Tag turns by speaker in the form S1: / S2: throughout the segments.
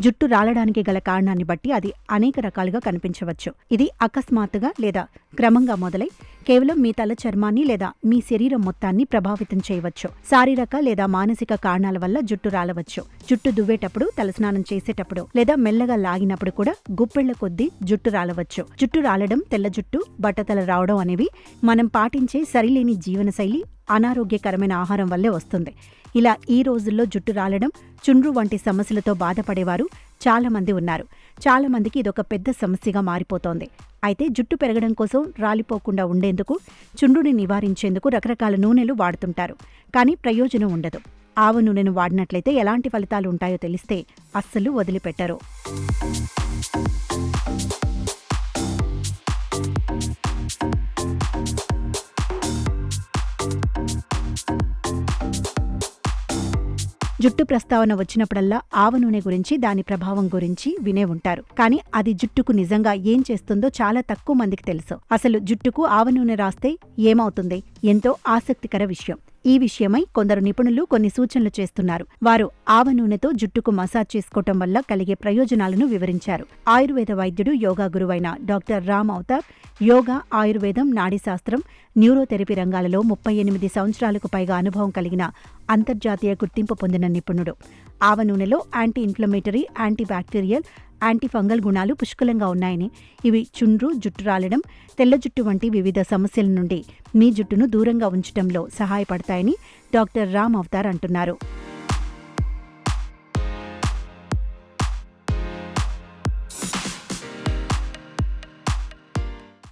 S1: జుట్టు రాలడానికి గల కారణాన్ని బట్టి అది అనేక రకాలుగా కనిపించవచ్చు. ఇది అకస్మాత్తుగా లేదా క్రమంగా మొదలై కేవలం మీ తల చర్మాన్ని లేదా మీ శరీరం మొత్తాన్ని ప్రభావితం చేయవచ్చు. శారీరక లేదా మానసిక కారణాల వల్ల జుట్టు రాలవచ్చు. జుట్టు దువ్వేటప్పుడు, తలస్నానం చేసేటప్పుడు లేదా మెల్లగా లాగినప్పుడు కూడా గుప్పెళ్ల కొద్దీ జుట్టు రాలవచ్చు. జుట్టు రాలడం, తెల్ల జుట్టు, బట్టతల రావడం అనేవి మనం పాటించే సరిలేని జీవనశైలి, అనారోగ్యకరమైన ఆహారం వల్లే వస్తుంది. ఇలా ఈ రోజుల్లో జుట్టు రాలడం, చుండ్రు వంటి సమస్యలతో బాధపడేవారు చాలా మంది ఉన్నారు. చాలా మందికి ఇదొక పెద్ద సమస్యగా మారిపోతోంది. అయితే జుట్టు పెరగడం కోసం, రాలిపోకుండా ఉండేందుకు, చుండ్రుని నివారించేందుకు రకరకాల నూనెలు వాడుతుంటారు. కానీ ప్రయోజనం ఉండదు. ఆవ నూనెను వాడినట్లయితే ఎలాంటి ఫలితాలు ఉంటాయో తెలిస్తే అస్సలు వదిలిపెట్టరు. జుట్టు ప్రస్తావన వచ్చినప్పుడల్లా ఆవ నూనె గురించి, దాని ప్రభావం గురించి వినే ఉంటారు. కానీ అది జుట్టుకు నిజంగా ఏం చేస్తుందో చాలా తక్కువ మందికి తెలుసు. అసలు జుట్టుకు ఆవ నూనె రాస్తే ఏమవుతుంది? ఎంతో ఆసక్తికర విషయం. ఈ విషయమై కొందరు నిపుణులు కొన్ని సూచనలు చేస్తున్నారు. వారు ఆవ నూనెతో జుట్టుకు మసాజ్ చేసుకోవటం వల్ల కలిగే ప్రయోజనాలను వివరించారు. ఆయుర్వేద వైద్యుడు, యోగా గురువైన డాక్టర్ రామ్ అవతార్ యోగా, ఆయుర్వేదం, నాడీశాస్త్రం, న్యూరోథెరపీ రంగాలలో 38 సంవత్సరాలకు పైగా అనుభవం కలిగిన అంతర్జాతీయ గుర్తింపు పొందిన నిపుణుడు. ఆవ నూనెలో anti inflammatory, anti bacterial, anti fungal గుణాలు పుష్కలంగా ఉన్నాయని, ఇవి చుండ్రు, జుట్టు రాలడం, తెల్ల జుట్టు వంటి వివిధ సమస్యల నుండి మీ జుట్టును దూరంగా ఉంచడంలో సహాయపడతాయని డాక్టర్ రామ్ అవతార్ అంటున్నారు.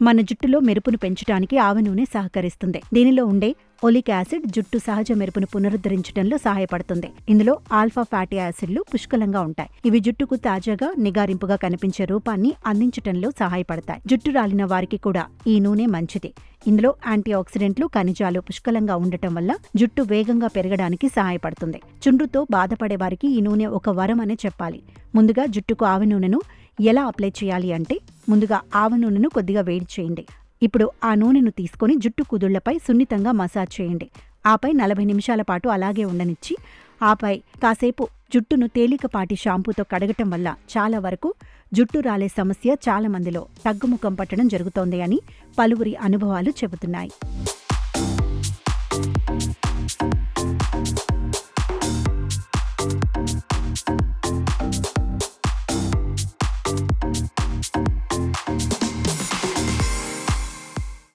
S1: మన జుట్టులో మెరుపును పెంచడానికి ఆవ నూనె సహకరిస్తుంది. దీనిలో ఉండే ఒలిక్ యాసిడ్ జుట్టు సహజ మెరుపును పునరుద్ధరించడంలో సహాయపడుతుంది. ఇందులో ఆల్ఫా ఫ్యాటీ యాసిడ్లు పుష్కలంగా ఉంటాయి. ఇవి జుట్టుకు తాజాగా, నిగారింపుగా కనిపించే రూపాన్ని అందించటంలో సహాయపడతాయి. జుట్టు రాలిన వారికి కూడా ఈ నూనె మంచిది. ఇందులో యాంటీ ఆక్సిడెంట్లు, ఖనిజాలు పుష్కలంగా ఉండటం వల్ల జుట్టు వేగంగా పెరగడానికి సహాయపడుతుంది. చుండ్రుతో బాధపడే వారికి ఈ నూనె ఒక వరం అనే చెప్పాలి. ముందుగా జుట్టుకు ఆవ నూనెను ఎలా అప్లై చేయాలి అంటే, ముందుగా ఆవ నూనెను కొద్దిగా వేడి చేయండి. ఇప్పుడు ఆ నూనెను తీసుకొని జుట్టు కుదుళ్లపై సున్నితంగా మసాజ్ చేయండి. ఆపై 40 నిమిషాల పాటు అలాగే ఉండనిచ్చి, ఆపై కాసేపు జుట్టును తేలికపాటి షాంపూతో కడగటం వల్ల చాలా వరకు జుట్టు రాలే సమస్య చాలా మందిలో తగ్గుముఖం పట్టడం జరుగుతోంది అని పలువురి అనుభవాలు చెబుతున్నాయి.